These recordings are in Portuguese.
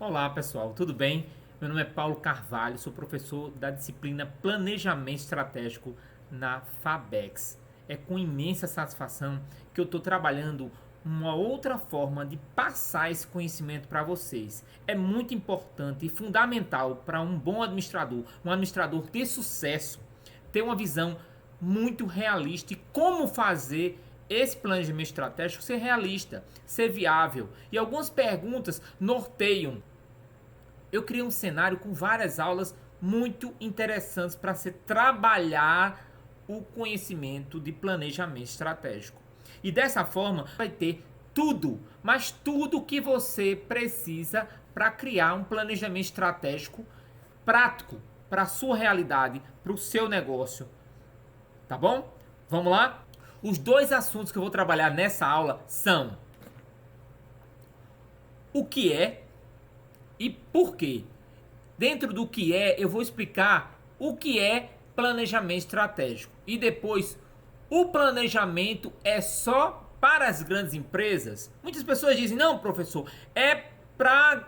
Olá pessoal, tudo bem? Meu nome é Paulo Carvalho, sou professor da disciplina Planejamento Estratégico na FABEX. É com imensa satisfação que eu estou trabalhando uma outra forma de passar esse conhecimento para vocês. É muito importante e fundamental para um bom administrador, um administrador de sucesso, ter uma visão muito realista e como fazer esse planejamento estratégico ser realista, ser viável. E algumas perguntas norteiam. Eu criei um cenário com várias aulas muito interessantes para se trabalhar o conhecimento de planejamento estratégico. E dessa forma vai ter tudo, mas tudo que você precisa para criar um planejamento estratégico prático para a sua realidade, para o seu negócio. Tá bom? Vamos lá? Os dois assuntos que eu vou trabalhar nessa aula são o que é e por quê. Dentro do que é, eu vou explicar o que é planejamento estratégico. E depois, o planejamento é só para as grandes empresas? Muitas pessoas dizem, não, professor, é para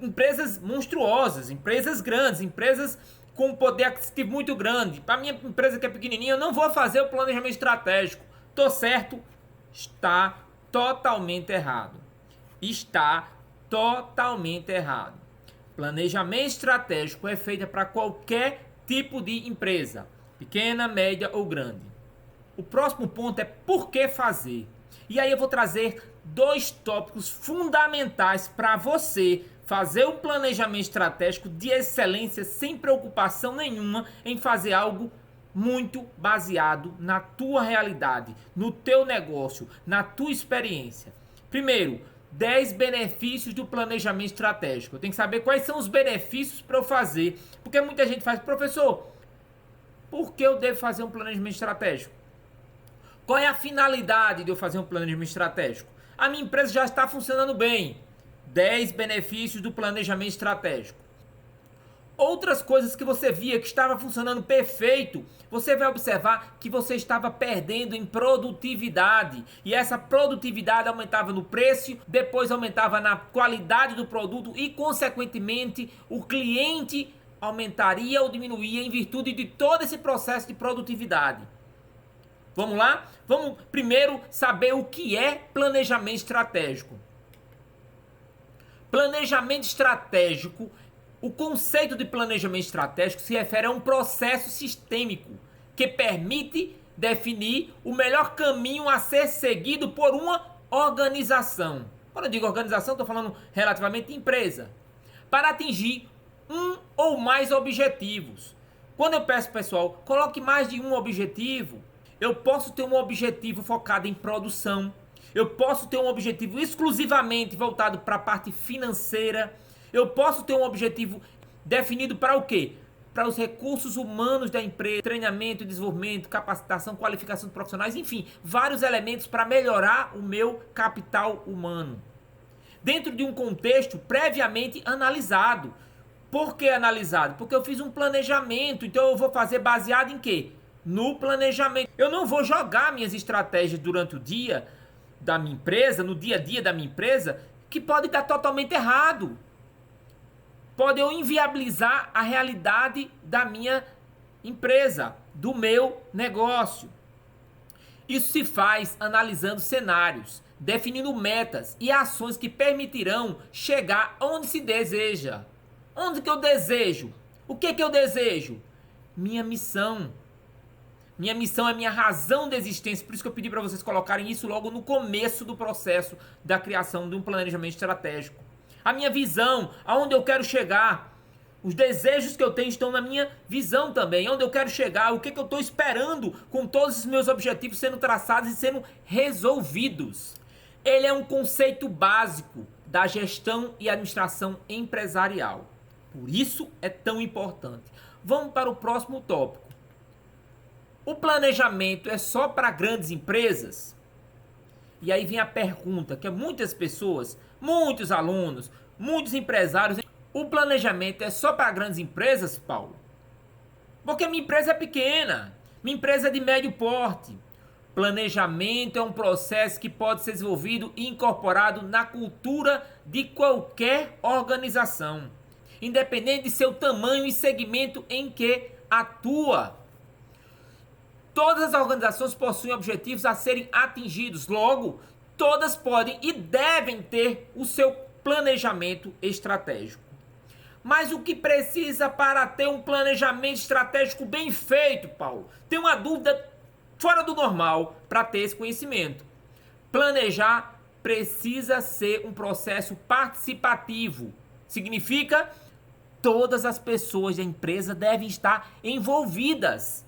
empresas monstruosas, empresas grandes, empresas com um poder aquisitivo muito grande. Para minha empresa que é pequenininha, eu não vou fazer o planejamento estratégico. Tô certo? Está totalmente errado. Está totalmente errado. Planejamento estratégico é feito para qualquer tipo de empresa, pequena, média ou grande. O próximo ponto é por que fazer. E aí eu vou trazer dois tópicos fundamentais para você fazer um planejamento estratégico de excelência sem preocupação nenhuma em fazer algo muito baseado na tua realidade, no teu negócio, na tua experiência. Primeiro, 10 benefícios do planejamento estratégico. Eu tenho que saber quais são os benefícios para eu fazer. Porque muita gente faz, professor, por que eu devo fazer um planejamento estratégico? Qual é a finalidade de eu fazer um planejamento estratégico? A minha empresa já está funcionando bem. 10 benefícios do planejamento estratégico. Outras coisas que você via que estava funcionando perfeito, você vai observar que você estava perdendo em produtividade. E essa produtividade aumentava no preço, depois aumentava na qualidade do produto e, consequentemente, o cliente aumentaria ou diminuía em virtude de todo esse processo de produtividade. Vamos lá? Vamos primeiro saber o que é planejamento estratégico. Planejamento estratégico, o conceito de planejamento estratégico se refere a um processo sistêmico que permite definir o melhor caminho a ser seguido por uma organização. Quando eu digo organização, estou falando relativamente empresa. Para atingir um ou mais objetivos. Quando eu peço, pessoal, coloque mais de um objetivo, eu posso ter um objetivo focado em produção. Eu posso ter um objetivo exclusivamente voltado para a parte financeira. Eu posso ter um objetivo definido para o quê? Para os recursos humanos da empresa, treinamento, desenvolvimento, capacitação, qualificação de profissionais, enfim, vários elementos para melhorar o meu capital humano. Dentro de um contexto previamente analisado. Por que analisado? Porque eu fiz um planejamento, então eu vou fazer baseado em quê? No planejamento. Eu não vou jogar minhas estratégias durante o dia da minha empresa, no dia a dia da minha empresa, que pode estar totalmente errado. Pode eu inviabilizar a realidade da minha empresa, do meu negócio. Isso se faz analisando cenários, definindo metas e ações que permitirão chegar onde se deseja. Onde que eu desejo? O que eu desejo? Minha missão. Minha missão é minha razão de existência, por isso que eu pedi para vocês colocarem isso logo no começo do processo da criação de um planejamento estratégico. A minha visão, aonde eu quero chegar, os desejos que eu tenho estão na minha visão também, onde eu quero chegar, o que eu estou esperando com todos os meus objetivos sendo traçados e sendo resolvidos. Ele é um conceito básico da gestão e administração empresarial. Por isso é tão importante. Vamos para o próximo tópico. O planejamento é só para grandes empresas? E aí vem a pergunta que muitas pessoas, muitos alunos, muitos empresários... O planejamento é só para grandes empresas, Paulo? Porque minha empresa é pequena, minha empresa é de médio porte. Planejamento é um processo que pode ser desenvolvido e incorporado na cultura de qualquer organização, independente de seu tamanho e segmento em que atua. Todas as organizações possuem objetivos a serem atingidos, logo, todas podem e devem ter o seu planejamento estratégico. Mas o que precisa para ter um planejamento estratégico bem feito, Paulo? Tem uma dúvida fora do normal para ter esse conhecimento. Planejar precisa ser um processo participativo. Significa todas as pessoas da empresa devem estar envolvidas.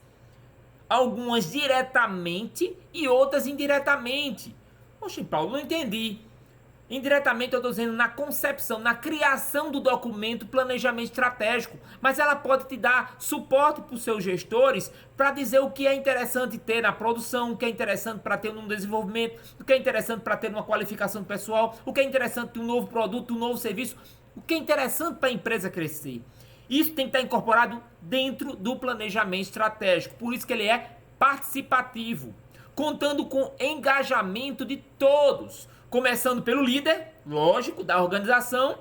Algumas diretamente e outras indiretamente. Poxa, Paulo, não entendi. Indiretamente eu estou dizendo na concepção, na criação do documento planejamento estratégico, mas ela pode te dar suporte para os seus gestores para dizer o que é interessante ter na produção, o que é interessante para ter no desenvolvimento, o que é interessante para ter uma qualificação pessoal, o que é interessante ter um novo produto, um novo serviço, o que é interessante para a empresa crescer. Isso tem que estar incorporado dentro do planejamento estratégico, por isso que ele é participativo, contando com engajamento de todos. Começando pelo líder, lógico, da organização.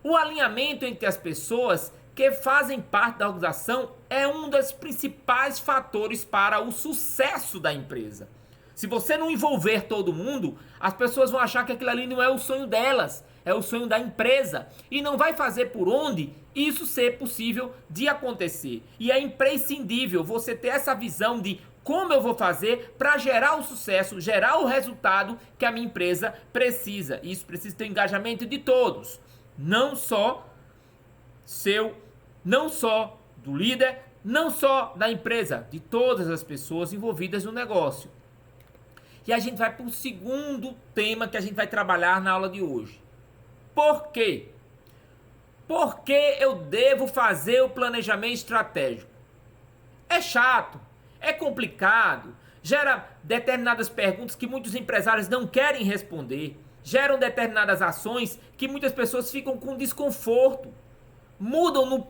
O alinhamento entre as pessoas que fazem parte da organização é um dos principais fatores para o sucesso da empresa. Se você não envolver todo mundo, as pessoas vão achar que aquilo ali não é o sonho delas, é o sonho da empresa. E não vai fazer por onde isso ser possível de acontecer. E é imprescindível você ter essa visão de como eu vou fazer para gerar o sucesso, gerar o resultado que a minha empresa precisa. Isso precisa ter engajamento de todos, não só do líder, não só da empresa, de todas as pessoas envolvidas no negócio. E a gente vai para o segundo tema que a gente vai trabalhar na aula de hoje. Por quê? Por que eu devo fazer o planejamento estratégico? É chato. É complicado, gera determinadas perguntas que muitos empresários não querem responder, geram determinadas ações que muitas pessoas ficam com desconforto, mudam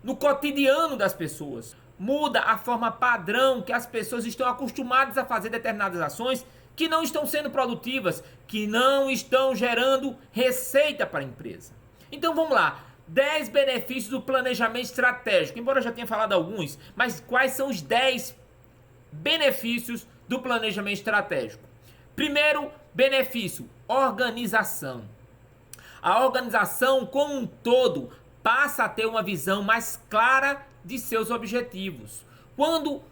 no cotidiano das pessoas, muda a forma padrão que as pessoas estão acostumadas a fazer determinadas ações que não estão sendo produtivas, que não estão gerando receita para a empresa. Então vamos lá. 10 benefícios do planejamento estratégico. Embora eu já tenha falado alguns, mas quais são os 10 benefícios do planejamento estratégico? Primeiro benefício, organização. A organização como um todo passa a ter uma visão mais clara de seus objetivos. Quando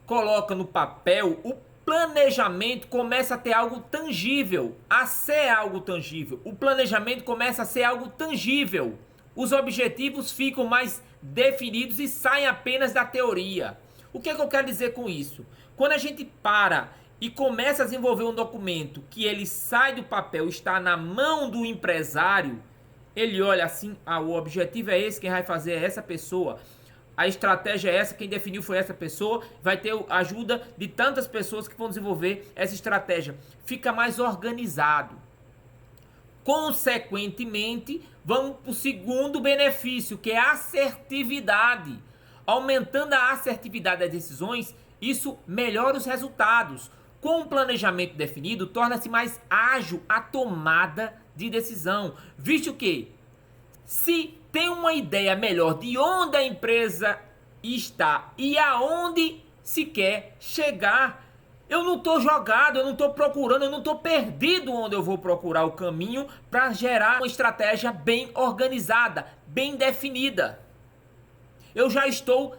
coloca no papel, o planejamento começa a ter algo tangível, a ser algo tangível. O planejamento começa a ser algo tangível. Os objetivos ficam mais definidos e saem apenas da teoria. O que é que eu quero dizer com isso? Quando a gente para e começa a desenvolver um documento que ele sai do papel, está na mão do empresário, ele olha assim, o objetivo é esse, quem vai fazer é essa pessoa. A estratégia é essa, quem definiu foi essa pessoa, vai ter a ajuda de tantas pessoas que vão desenvolver essa estratégia. Fica mais organizado. Consequentemente, vamos para o segundo benefício, que é a assertividade. Aumentando a assertividade das decisões, isso melhora os resultados. Com o planejamento definido, torna-se mais ágil a tomada de decisão. Visto que, se tem uma ideia melhor de onde a empresa está e aonde se quer chegar, eu não estou jogado, eu não estou procurando, eu não estou perdido onde eu vou procurar o caminho para gerar uma estratégia bem organizada, bem definida. Eu já estou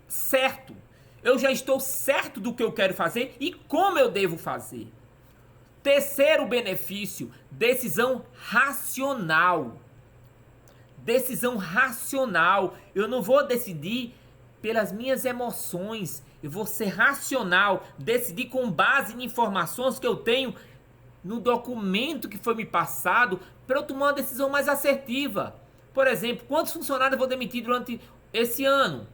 certo. Eu já estou certo do que eu quero fazer e como eu devo fazer. Terceiro benefício, decisão racional. Decisão racional. Eu não vou decidir pelas minhas emoções. Eu vou ser racional, decidir com base em informações que eu tenho no documento que foi me passado para eu tomar uma decisão mais assertiva. Por exemplo, quantos funcionários eu vou demitir durante esse ano?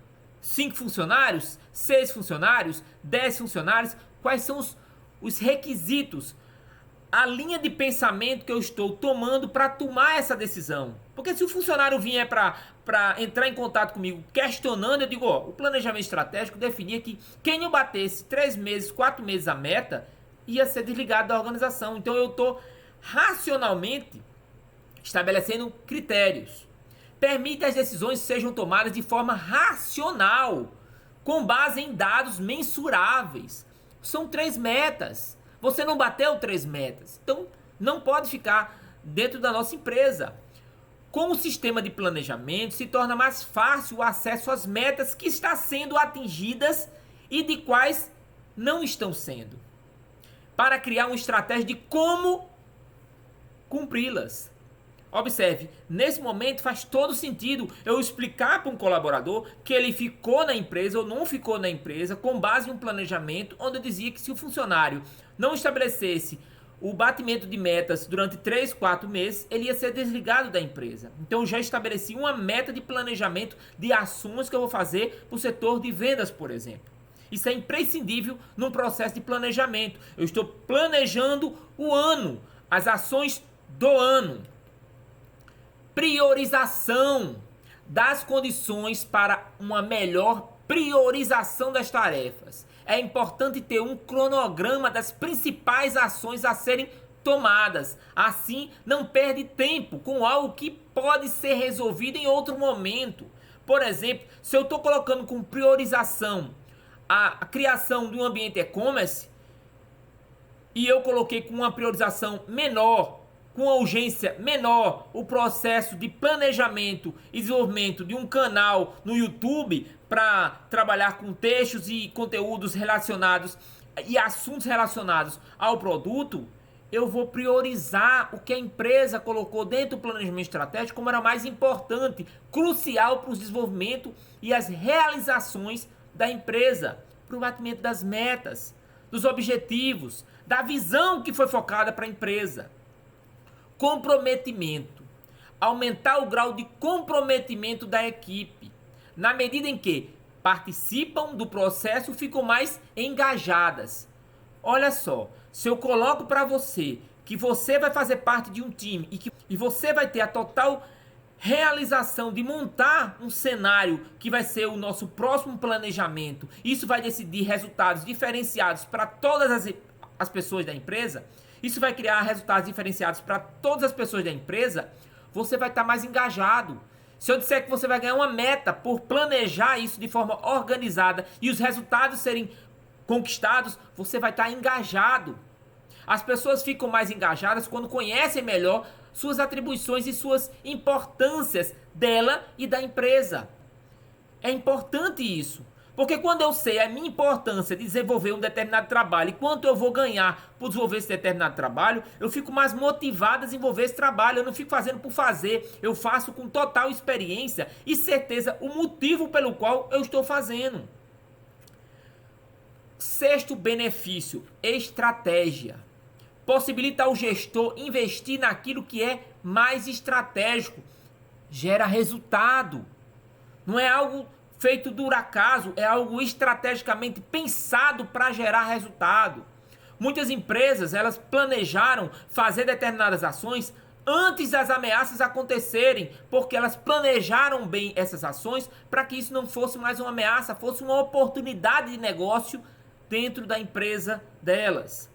5 funcionários? 6 funcionários? 10 funcionários? Quais são os requisitos? a linha de pensamento que eu estou tomando para tomar essa decisão. Porque se o funcionário vier para entrar em contato comigo questionando, eu digo, ó, o planejamento estratégico definia que quem não batesse 3 meses, 4 meses a meta, ia ser desligado da organização. Então eu estou racionalmente estabelecendo critérios. Permite que as decisões sejam tomadas de forma racional, com base em dados mensuráveis. São 3 metas. Você não bateu 3 metas. Então, não pode ficar dentro da nossa empresa. Com o sistema de planejamento, se torna mais fácil o acesso às metas que estão sendo atingidas e de quais não estão sendo. Para criar uma estratégia de como cumpri-las. Observe, nesse momento faz todo sentido eu explicar para um colaborador que ele ficou na empresa ou não ficou na empresa com base em um planejamento onde eu dizia que se o funcionário não estabelecesse o batimento de metas durante 3, 4 meses, ele ia ser desligado da empresa. Então eu já estabeleci uma meta de planejamento de ações que eu vou fazer para o setor de vendas, por exemplo. Isso é imprescindível num processo de planejamento. Eu estou planejando o ano, as ações do ano. Priorização das condições para uma melhor priorização das tarefas. É importante ter um cronograma das principais ações a serem tomadas. Assim, não perde tempo com algo que pode ser resolvido em outro momento. Por exemplo, se eu estou colocando com priorização a criação de um ambiente e-commerce e eu coloquei com uma priorização menor, com uma urgência menor, o processo de planejamento e desenvolvimento de um canal no YouTube para trabalhar com textos e conteúdos relacionados e assuntos relacionados ao produto, eu vou priorizar o que a empresa colocou dentro do planejamento estratégico como era mais importante, crucial para o desenvolvimento e as realizações da empresa, para o batimento das metas, dos objetivos, da visão que foi focada para a empresa. Comprometimento. Aumentar o grau de comprometimento da equipe. Na medida em que participam do processo, ficam mais engajadas. Olha só, se eu coloco para você que você vai fazer parte de um time e você vai ter a total realização de montar um cenário que vai ser o nosso próximo planejamento, isso vai decidir resultados diferenciados para todas as pessoas da empresa, isso vai criar resultados diferenciados para todas as pessoas da empresa, você vai estar mais engajado. Se eu disser que você vai ganhar uma meta por planejar isso de forma organizada e os resultados serem conquistados, você vai estar engajado. As pessoas ficam mais engajadas quando conhecem melhor suas atribuições e suas importâncias dela e da empresa. É importante isso. Porque quando eu sei a minha importância de desenvolver um determinado trabalho e quanto eu vou ganhar por desenvolver esse determinado trabalho, eu fico mais motivado a desenvolver esse trabalho. Eu não fico fazendo por fazer, eu faço com total experiência e certeza o motivo pelo qual eu estou fazendo. Sexto benefício, estratégia. Possibilita ao gestor investir naquilo que é mais estratégico. Gera resultado. Não é algo feito por acaso, é algo estrategicamente pensado para gerar resultado. Muitas empresas, elas planejaram fazer determinadas ações antes das ameaças acontecerem, porque elas planejaram bem essas ações para que isso não fosse mais uma ameaça, fosse uma oportunidade de negócio dentro da empresa delas.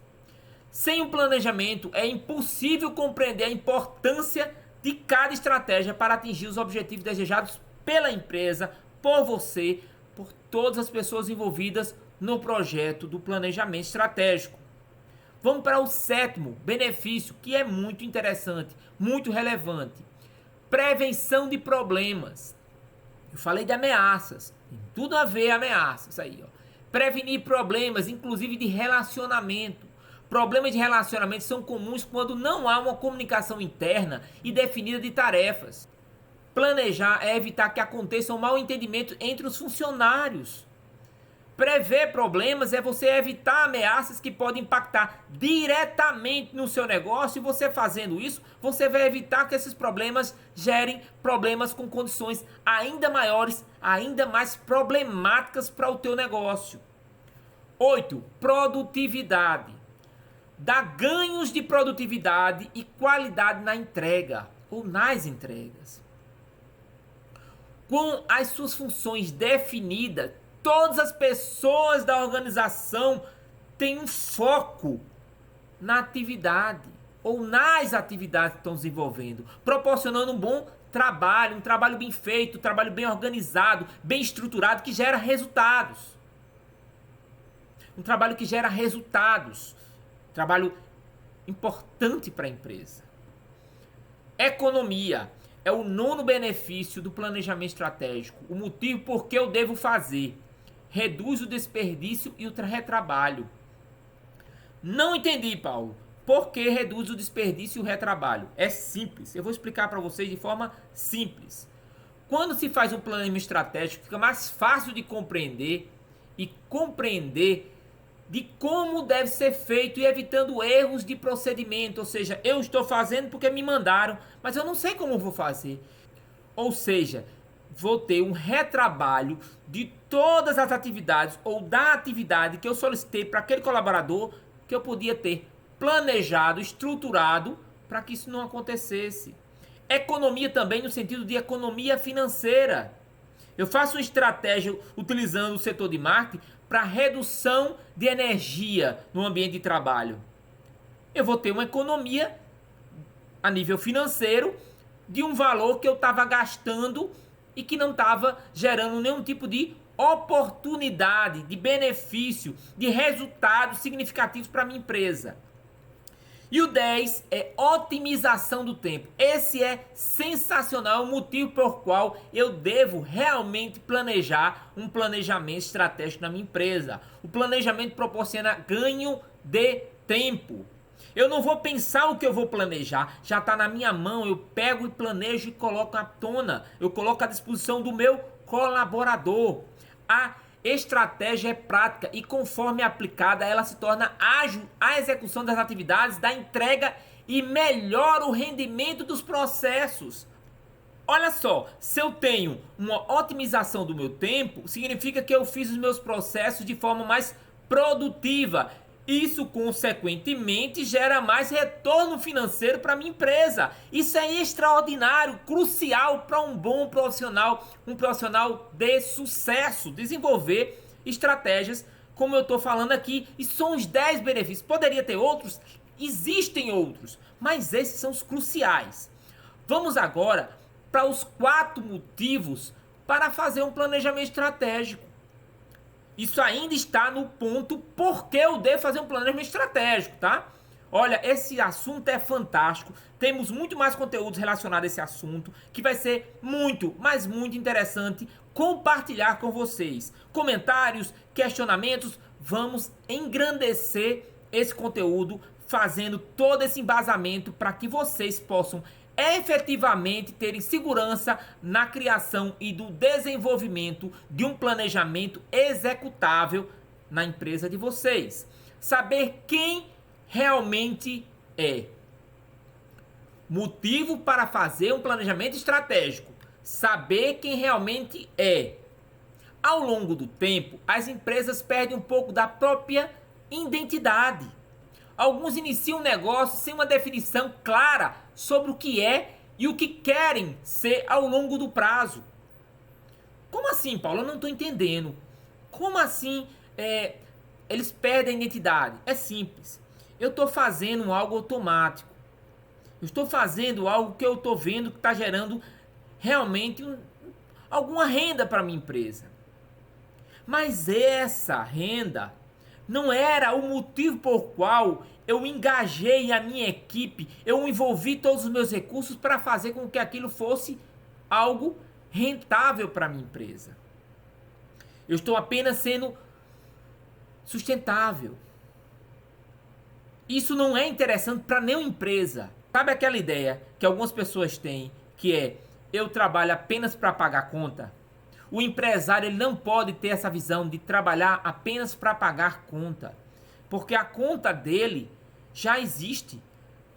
Sem um planejamento, é impossível compreender a importância de cada estratégia para atingir os objetivos desejados pela empresa, por você, por todas as pessoas envolvidas no projeto do planejamento estratégico. Vamos para o sétimo benefício, que é muito interessante, muito relevante. Prevenção de problemas. Eu falei de ameaças, tem tudo a ver ameaças aí, ó. Prevenir problemas, inclusive de relacionamento. Problemas de relacionamento são comuns quando não há uma comunicação interna e definida de tarefas. Planejar é evitar que aconteça um mal-entendimento entre os funcionários. Prever problemas é você evitar ameaças que podem impactar diretamente no seu negócio, e você fazendo isso, você vai evitar que esses problemas gerem problemas com condições ainda maiores, ainda mais problemáticas para o teu negócio. 8. Produtividade. dá ganhos de produtividade e qualidade na entrega ou nas entregas. Com as suas funções definidas, todas as pessoas da organização têm um foco na atividade ou nas atividades que estão desenvolvendo, proporcionando um bom trabalho, um trabalho bem feito, um trabalho bem organizado, bem estruturado, que gera resultados. Um trabalho que gera resultados. Trabalho importante para a empresa. Economia é o nono benefício do planejamento estratégico. O motivo por que eu devo fazer. Reduz o desperdício e o retrabalho. Não entendi, Paulo. Por que reduz o desperdício e o retrabalho? É simples. Eu vou explicar para vocês de forma simples. Quando se faz um planejamento estratégico, fica mais fácil de compreender de como deve ser feito e evitando erros de procedimento. Ou seja, eu estou fazendo porque me mandaram, mas eu não sei como vou fazer. Ou seja, vou ter um retrabalho de todas as atividades ou da atividade que eu solicitei para aquele colaborador que eu podia ter planejado, estruturado para que isso não acontecesse. Economia também no sentido de economia financeira. Eu faço uma estratégia utilizando o setor de marketing para redução de energia no ambiente de trabalho. Eu vou ter uma economia a nível financeiro de um valor que eu estava gastando e que não estava gerando nenhum tipo de oportunidade, de benefício, de resultados significativos para a minha empresa. E o 10 é otimização do tempo. Esse é sensacional, o motivo por qual eu devo realmente planejar um planejamento estratégico na minha empresa. O planejamento proporciona ganho de tempo. Eu não vou pensar o que eu vou planejar, já está na minha mão, eu pego e planejo e coloco à tona, eu coloco à disposição do meu colaborador. A estratégia é prática e conforme aplicada ela se torna ágil a execução das atividades, da entrega e melhora o rendimento dos processos. Olha só, se eu tenho uma otimização do meu tempo, significa que eu fiz os meus processos de forma mais produtiva. Isso, consequentemente, gera mais retorno financeiro para a minha empresa. Isso é extraordinário, crucial para um bom profissional, um profissional de sucesso. Desenvolver estratégias, como eu estou falando aqui, e são os 10 benefícios. Poderia ter outros? Existem outros, mas esses são os cruciais. Vamos agora para os 4 motivos para fazer um planejamento estratégico. Isso ainda está no ponto por que eu devo fazer um planejamento estratégico, tá? Olha, esse assunto é fantástico. Temos muito mais conteúdos relacionados a esse assunto, que vai ser muito, mas muito interessante compartilhar com vocês. Comentários, questionamentos, vamos engrandecer esse conteúdo, fazendo todo esse embasamento para que vocês possam efetivamente terem segurança na criação e do desenvolvimento de um planejamento executável na empresa de vocês. Saber quem realmente é. Motivo para fazer um planejamento estratégico. Saber quem realmente é. Ao longo do tempo, as empresas perdem um pouco da própria identidade. Alguns iniciam um negócio sem uma definição clara sobre o que é e o que querem ser ao longo do prazo. Como assim, Paulo? Eu não estou entendendo. Como assim eles perdem a identidade? É simples. Eu estou fazendo algo automático. Eu estou fazendo algo que eu estou vendo que está gerando realmente alguma renda para a minha empresa. Mas essa renda não era o motivo por qual eu engajei a minha equipe, eu envolvi todos os meus recursos para fazer com que aquilo fosse algo rentável para a minha empresa. Eu estou apenas sendo sustentável. Isso não é interessante para nenhuma empresa. Sabe aquela ideia que algumas pessoas têm, que é, eu trabalho apenas para pagar conta? O empresário ele não pode ter essa visão de trabalhar apenas para pagar conta, porque a conta dele já existe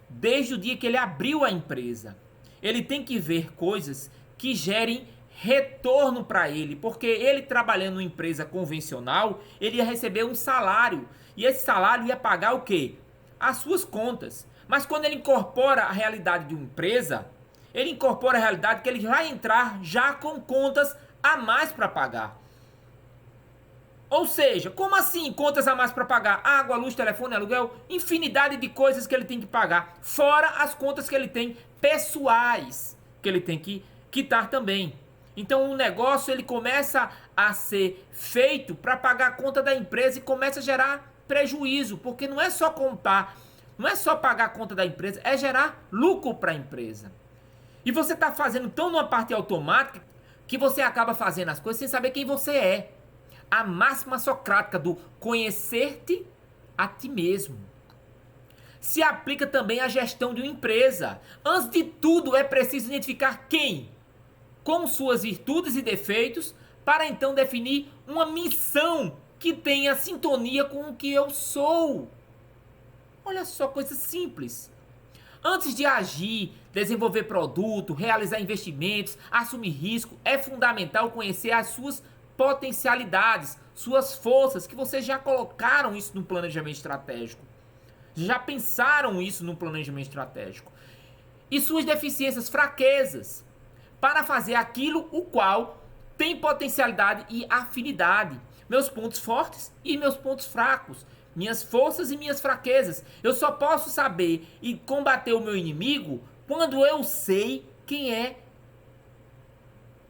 desde o dia que ele abriu a empresa. Ele tem que ver coisas que gerem retorno para ele, porque ele trabalhando em empresa convencional, ele ia receber um salário, e esse salário ia pagar o quê? as suas contas. Mas quando ele incorpora a realidade de uma empresa, ele incorpora a realidade que ele vai entrar já com contas a mais para pagar. Ou seja, como assim contas a mais para pagar? Água, luz, telefone, aluguel, infinidade de coisas que ele tem que pagar, fora as contas que ele tem pessoais, que ele tem que quitar também. Então o negócio ele começa a ser feito para pagar a conta da empresa e começa a gerar prejuízo, porque não é só contar, não é só pagar a conta da empresa, é gerar lucro para a empresa. E você está fazendo tão numa parte automática que você acaba fazendo as coisas sem saber quem você é. A máxima socrática do conhecer-te a ti mesmo se aplica também à gestão de uma empresa. Antes de tudo, é preciso identificar quem, com suas virtudes e defeitos, para então definir uma missão que tenha sintonia com o que eu sou. Olha só, coisa simples. Antes de agir, desenvolver produto, realizar investimentos, assumir risco, é fundamental conhecer as suas potencialidades, suas forças, que vocês já colocaram isso no planejamento estratégico. Já pensaram isso no planejamento estratégico. E suas deficiências, fraquezas, para fazer aquilo o qual tem potencialidade e afinidade. Meus pontos fortes e meus pontos fracos. Minhas forças e minhas fraquezas. Eu só posso saber e combater o meu inimigo quando eu sei quem é.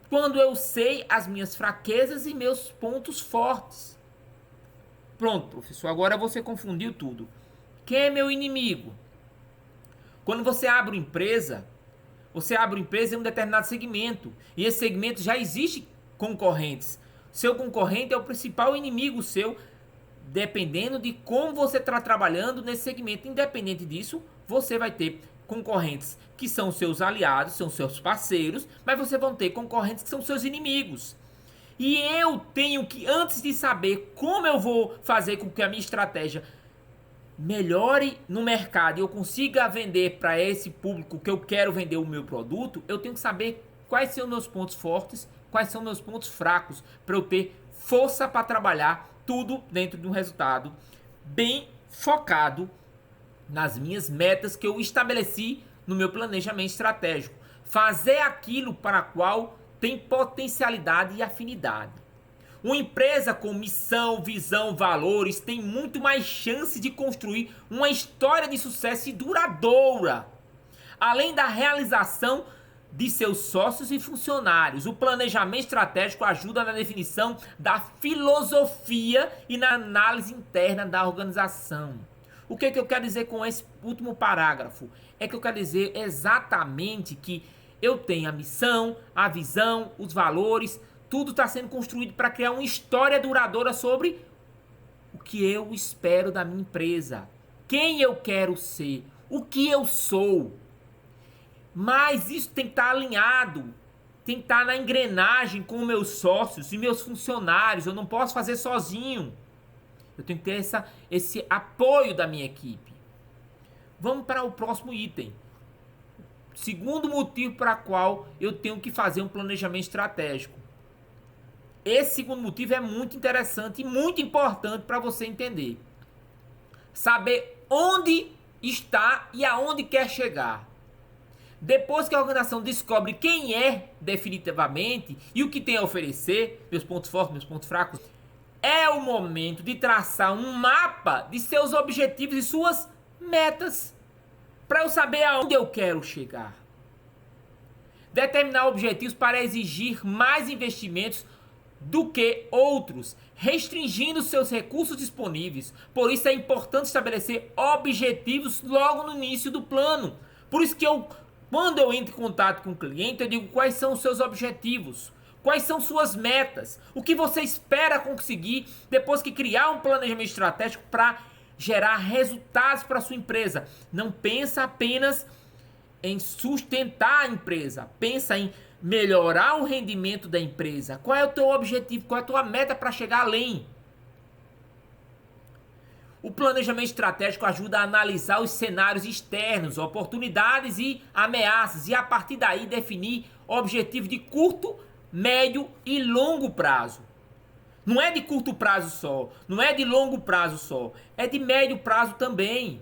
Quando eu sei as minhas fraquezas e meus pontos fortes. Pronto, professor. Agora você confundiu tudo. Quem é meu inimigo? Quando você abre uma empresa em um determinado segmento. E esse segmento já existe concorrentes. Seu concorrente é o principal inimigo seu, dependendo de como você está trabalhando nesse segmento. Independente disso, você vai ter concorrentes que são seus aliados, são seus parceiros, mas você vai ter concorrentes que são seus inimigos. E eu tenho que, antes de saber como eu vou fazer com que a minha estratégia melhore no mercado e eu consiga vender para esse público que eu quero vender o meu produto, eu tenho que saber quais são meus pontos fortes, quais são meus pontos fracos, para eu ter força para trabalhar tudo dentro de um resultado bem focado nas minhas metas que eu estabeleci no meu planejamento estratégico. Fazer aquilo para o qual tem potencialidade e afinidade. Uma empresa com missão, visão, valores tem muito mais chance de construir uma história de sucesso e duradoura. Além da realização de seus sócios e funcionários, o planejamento estratégico ajuda na definição da filosofia e na análise interna da organização. O que eu quero dizer com esse último parágrafo? É que eu quero dizer exatamente que eu tenho a missão, a visão, os valores, tudo está sendo construído para criar uma história duradoura sobre o que eu espero da minha empresa, quem eu quero ser, o que eu sou. Mas isso tem que estar alinhado, tem que estar na engrenagem com meus sócios e meus funcionários. Eu não posso fazer sozinho. Eu tenho que ter esse apoio da minha equipe. Vamos para o próximo item. Segundo motivo para o qual eu tenho que fazer um planejamento estratégico. Esse segundo motivo é muito interessante e muito importante para você entender. Saber onde está e aonde quer chegar. Depois que a organização descobre quem é definitivamente e o que tem a oferecer, meus pontos fortes, meus pontos fracos, é o momento de traçar um mapa de seus objetivos e suas metas, para eu saber aonde eu quero chegar. Determinar objetivos para exigir mais investimentos do que outros, restringindo seus recursos disponíveis. Por isso é importante estabelecer objetivos logo no início do plano. Por isso que quando eu entro em contato com o cliente, eu digo quais são os seus objetivos. Quais são suas metas? O que você espera conseguir depois que criar um planejamento estratégico para gerar resultados para a sua empresa? Não pensa apenas em sustentar a empresa. Pensa em melhorar o rendimento da empresa. Qual é o teu objetivo? Qual é a tua meta para chegar além? O planejamento estratégico ajuda a analisar os cenários externos, oportunidades e ameaças e a partir daí definir objetivos de curto, médio e longo prazo. Não é de curto prazo só, não é de longo prazo só, é de médio prazo também.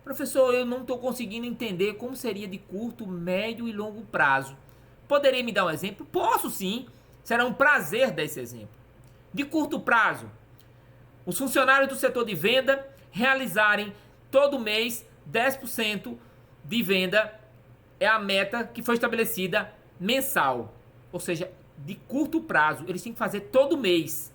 Professor, eu não estou conseguindo entender como seria de curto, médio e longo prazo. Poderia me dar um exemplo? Posso sim. Será um prazer dar esse exemplo. De curto prazo, os funcionários do setor de venda realizarem todo mês 10% de venda é a meta que foi estabelecida mensal. Ou seja, de curto prazo, eles têm que fazer todo mês.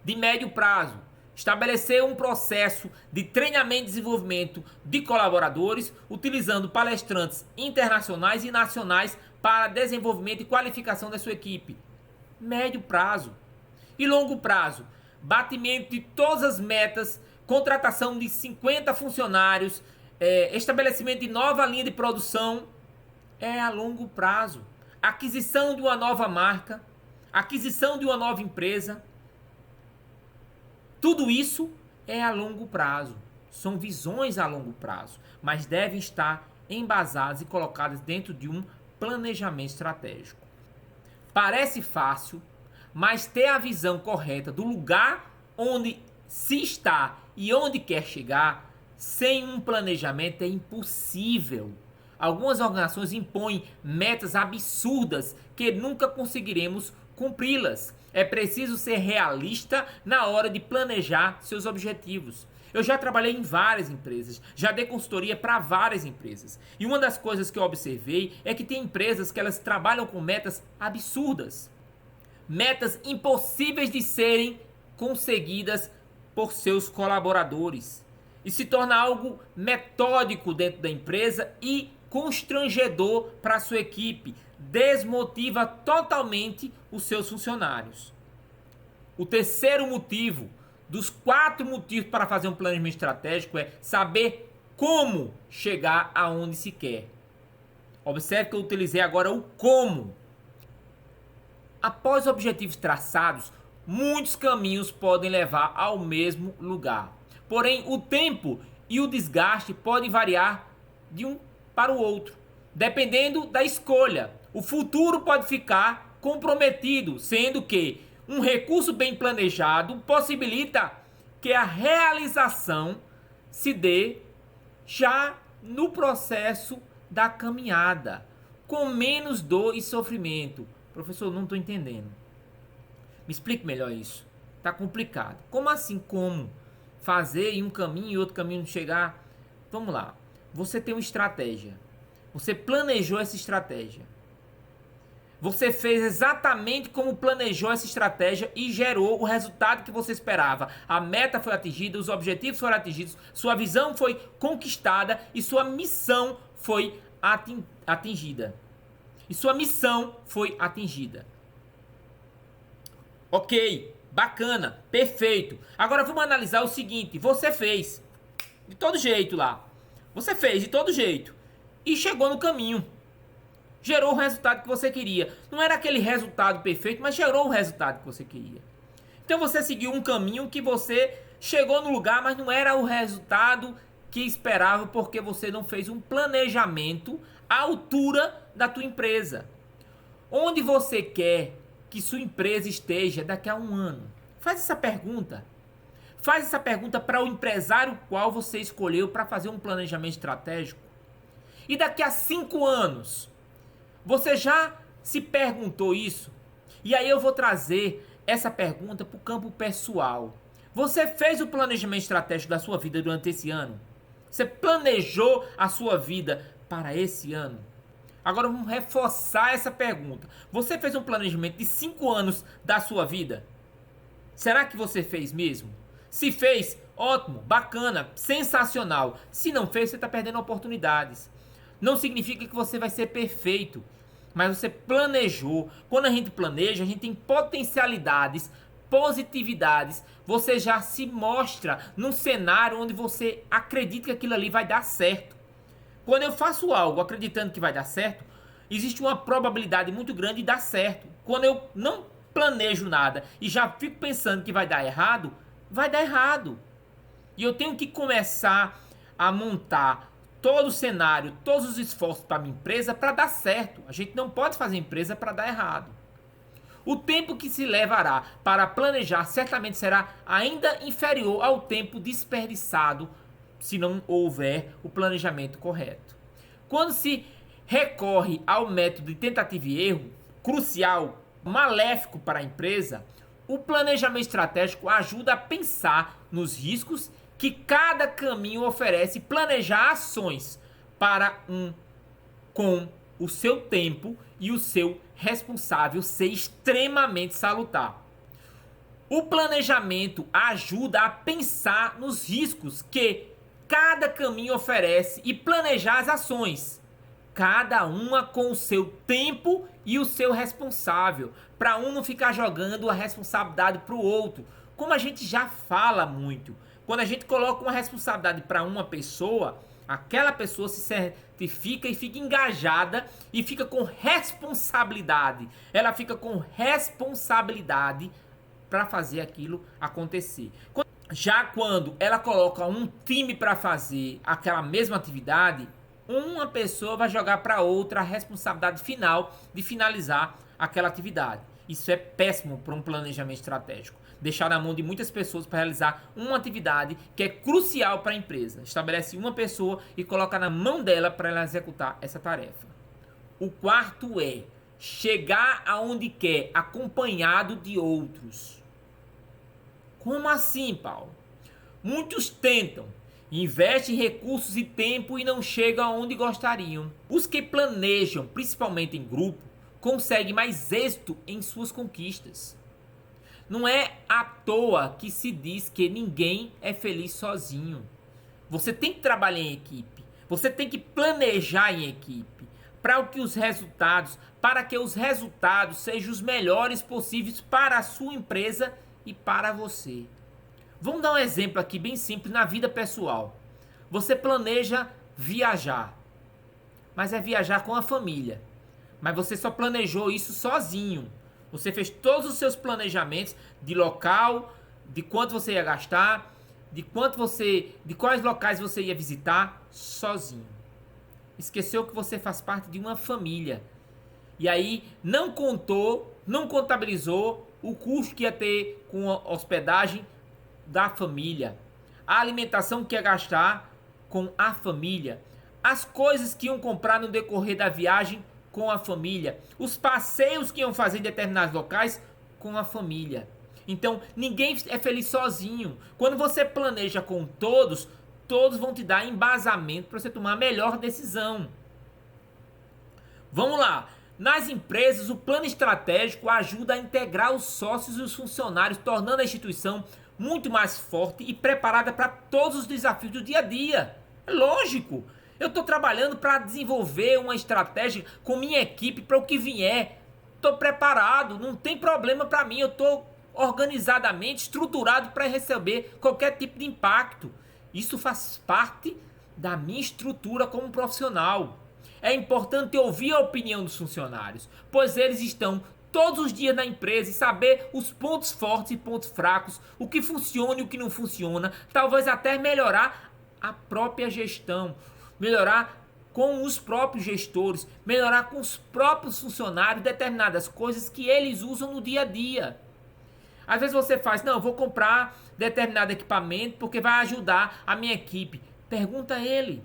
De médio prazo, estabelecer um processo de treinamento e desenvolvimento de colaboradores, utilizando palestrantes internacionais e nacionais para desenvolvimento e qualificação da sua equipe. Médio prazo. E longo prazo, batimento de todas as metas, contratação de 50 funcionários, estabelecimento de nova linha de produção, é a longo prazo. Aquisição de uma nova marca, aquisição de uma nova empresa, tudo isso é a longo prazo. São visões a longo prazo, mas devem estar embasadas e colocadas dentro de um planejamento estratégico. Parece fácil, mas ter a visão correta do lugar onde se está e onde quer chegar, sem um planejamento é impossível. Algumas organizações impõem metas absurdas que nunca conseguiremos cumpri-las. É preciso ser realista na hora de planejar seus objetivos. Eu já trabalhei em várias empresas, já dei consultoria para várias empresas. E uma das coisas que eu observei é que tem empresas que elas trabalham com metas absurdas. Metas impossíveis de serem conseguidas por seus colaboradores. E se torna algo metódico dentro da empresa e constrangedor para a sua equipe. Desmotiva totalmente os seus funcionários. O terceiro motivo, dos 4 motivos para fazer um planejamento estratégico, é saber como chegar aonde se quer. Observe que eu utilizei agora o como. Após objetivos traçados, muitos caminhos podem levar ao mesmo lugar. Porém, o tempo e o desgaste podem variar de um para o outro, dependendo da escolha. O futuro pode ficar comprometido, sendo que um recurso bem planejado possibilita que a realização se dê já no processo da caminhada, com menos dor e sofrimento. Professor, não estou entendendo. Me explique melhor isso. Está complicado. Como assim? Como? Fazer em um caminho e outro caminho não chegar? Vamos lá. Você tem uma estratégia. Você planejou essa estratégia. Você fez exatamente como planejou essa estratégia e gerou o resultado que você esperava. A meta foi atingida, os objetivos foram atingidos, sua visão foi conquistada e sua missão foi atingida. Ok, bacana, perfeito. Agora vamos analisar o seguinte: você fez de todo jeito lá. Você fez de todo jeito e chegou no caminho. Gerou o resultado que você queria. Não era aquele resultado perfeito, mas gerou o resultado que você queria. Então você seguiu um caminho que você chegou no lugar, mas não era o resultado que esperava, porque você não fez um planejamento à altura da tua empresa. Onde você quer que sua empresa esteja daqui a um ano? Faz essa pergunta. Faz essa pergunta para o empresário qual você escolheu para fazer um planejamento estratégico. E daqui a 5 anos, você já se perguntou isso? E aí eu vou trazer essa pergunta para o campo pessoal. Você fez o planejamento estratégico da sua vida durante esse ano? Você planejou a sua vida para esse ano? Agora vamos reforçar essa pergunta. Você fez um planejamento de 5 anos da sua vida? Será que você fez mesmo? Se fez, ótimo, bacana, sensacional. Se não fez, você está perdendo oportunidades. Não significa que você vai ser perfeito, mas você planejou. Quando a gente planeja, a gente tem potencialidades, positividades. Você já se mostra num cenário onde você acredita que aquilo ali vai dar certo. Quando eu faço algo acreditando que vai dar certo, existe uma probabilidade muito grande de dar certo. Quando eu não planejo nada e já fico pensando que vai dar errado, vai dar errado. E eu tenho que começar a montar todo o cenário, todos os esforços para a minha empresa para dar certo. A gente não pode fazer empresa para dar errado. O tempo que se levará para planejar certamente será ainda inferior ao tempo desperdiçado se não houver o planejamento correto. Quando se recorre ao método de tentativa e erro, crucial, maléfico para a empresa, o planejamento estratégico ajuda a pensar nos riscos que cada caminho oferece e planejar ações para com o seu tempo e o seu responsável ser extremamente salutar. O planejamento ajuda a pensar nos riscos que cada caminho oferece e planejar as ações, cada uma com o seu tempo e o seu responsável, para um não ficar jogando a responsabilidade para o outro, como a gente já fala muito. Quando a gente coloca uma responsabilidade para uma pessoa, aquela pessoa se certifica e fica engajada e fica com responsabilidade. Ela fica com responsabilidade para fazer aquilo acontecer. Já quando ela coloca um time para fazer aquela mesma atividade, uma pessoa vai jogar para outra a responsabilidade final de finalizar aquela atividade. Isso é péssimo para um planejamento estratégico. Deixar na mão de muitas pessoas para realizar uma atividade que é crucial para a empresa. Estabelece uma pessoa e coloca na mão dela para ela executar essa tarefa. O quarto é chegar aonde quer acompanhado de outros. Como assim, Paulo? Muitos tentam, investem recursos e tempo e não chegam aonde gostariam. Os que planejam, principalmente em grupo, conseguem mais êxito em suas conquistas. Não é à toa que se diz que ninguém é feliz sozinho. Você tem que trabalhar em equipe. Você tem que planejar em equipe para que os resultados sejam os melhores possíveis para a sua empresa e para você. Vamos dar um exemplo aqui bem simples na vida pessoal. Você planeja viajar, mas é viajar com a família. Mas você só planejou isso sozinho. Você fez todos os seus planejamentos de local, de quanto você ia gastar, de quais locais você ia visitar sozinho. Esqueceu que você faz parte de uma família. E aí não contabilizou o custo que ia ter com a hospedagem da família, a alimentação que ia gastar com a família, as coisas que iam comprar no decorrer da viagem com a família, os passeios que iam fazer em determinados locais com a família. Então, ninguém é feliz sozinho. Quando você planeja com todos, todos vão te dar embasamento para você tomar a melhor decisão. Vamos lá. Nas empresas, o plano estratégico ajuda a integrar os sócios e os funcionários, tornando a instituição muito mais forte e preparada para todos os desafios do dia a dia. É lógico. Eu estou trabalhando para desenvolver uma estratégia com minha equipe para o que vier. Estou preparado, não tem problema para mim. Eu estou organizadamente estruturado para receber qualquer tipo de impacto. Isso faz parte da minha estrutura como profissional. É importante ouvir a opinião dos funcionários, pois eles estão todos os dias na empresa e saber os pontos fortes e pontos fracos, o que funciona e o que não funciona, talvez até melhorar a própria gestão, melhorar com os próprios gestores, melhorar com os próprios funcionários determinadas coisas que eles usam no dia a dia. Às vezes você faz, não, eu vou comprar determinado equipamento porque vai ajudar a minha equipe. Pergunta a ele.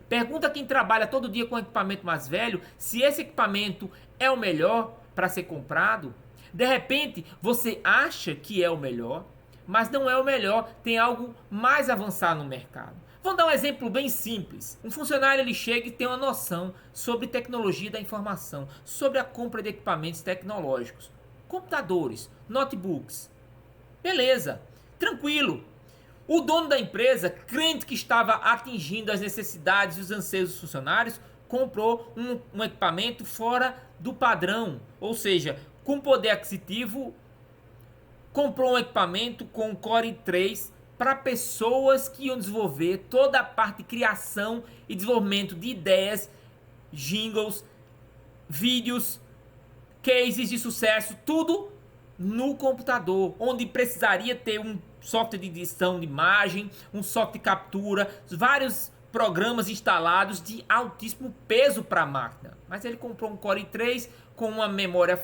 Pergunta quem trabalha todo dia com equipamento mais velho se esse equipamento é o melhor para ser comprado. De repente, você acha que é o melhor, mas não é o melhor, tem algo mais avançado no mercado. Vamos dar um exemplo bem simples. Um funcionário ele chega e tem uma noção sobre tecnologia da informação, sobre a compra de equipamentos tecnológicos, computadores, notebooks. Beleza, tranquilo. O dono da empresa, crente que estava atingindo as necessidades e os anseios dos funcionários, comprou um equipamento fora do padrão, ou seja, com poder aquisitivo, comprou um equipamento com Core 3 para pessoas que iam desenvolver toda a parte de criação e desenvolvimento de ideias, jingles, vídeos, cases de sucesso, tudo no computador, onde precisaria ter um software de edição de imagem, um software de captura, vários programas instalados de altíssimo peso para a máquina. Mas ele comprou um Core 3 com uma memória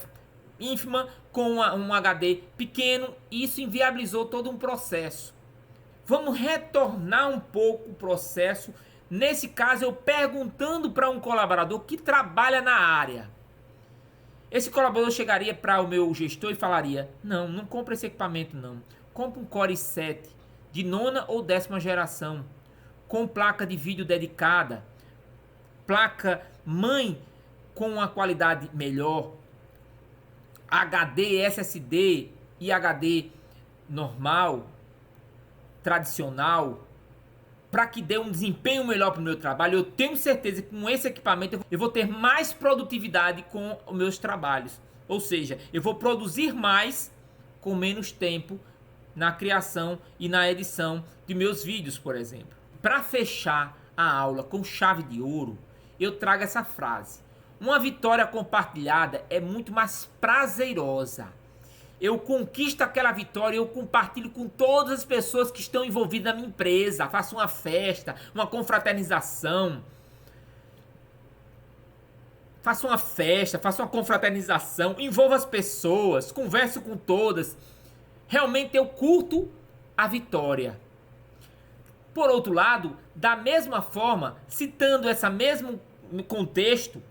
ínfima, com um HD pequeno, e isso inviabilizou todo um processo. Vamos retornar um pouco o processo. Nesse caso, eu perguntando para um colaborador que trabalha na área. Esse colaborador chegaria para o meu gestor e falaria: não compra esse equipamento não. Compra um Core i7 de 9ª ou 10ª geração, com placa de vídeo dedicada, placa mãe com uma qualidade melhor, HD, SSD e HD normal, tradicional, para que dê um desempenho melhor para o meu trabalho. Eu tenho certeza que com esse equipamento eu vou ter mais produtividade com os meus trabalhos. Ou seja, eu vou produzir mais com menos tempo na criação e na edição de meus vídeos, por exemplo. Para fechar a aula com chave de ouro, eu trago essa frase: uma vitória compartilhada é muito mais prazerosa. Eu conquisto aquela vitória, eu compartilho com todas as pessoas que estão envolvidas na minha empresa, faço uma festa, uma confraternização. Faço uma festa, faço uma confraternização, envolvo as pessoas, converso com todas. Realmente eu curto a vitória. Por outro lado, da mesma forma, citando esse mesmo contexto,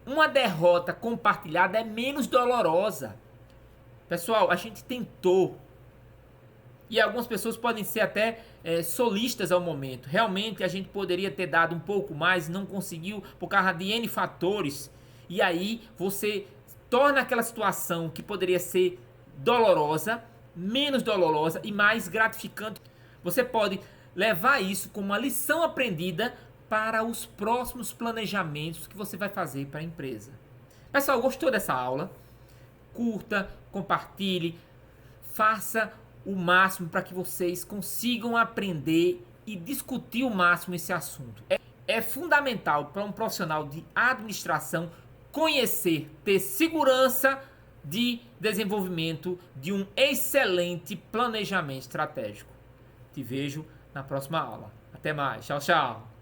uma derrota compartilhada é menos dolorosa. Pessoal, a gente tentou, e algumas pessoas podem ser até solistas ao momento. Realmente a gente poderia ter dado um pouco mais, não conseguiu por causa de N fatores. E aí você torna aquela situação que poderia ser dolorosa, menos dolorosa e mais gratificante. Você pode levar isso como uma lição aprendida para os próximos planejamentos que você vai fazer para a empresa. Pessoal, gostou dessa aula? Curta, compartilhe, faça o máximo para que vocês consigam aprender e discutir o máximo esse assunto. É fundamental para um profissional de administração conhecer, ter segurança de desenvolvimento de um excelente planejamento estratégico. Te vejo na próxima aula. Até mais. Tchau, tchau.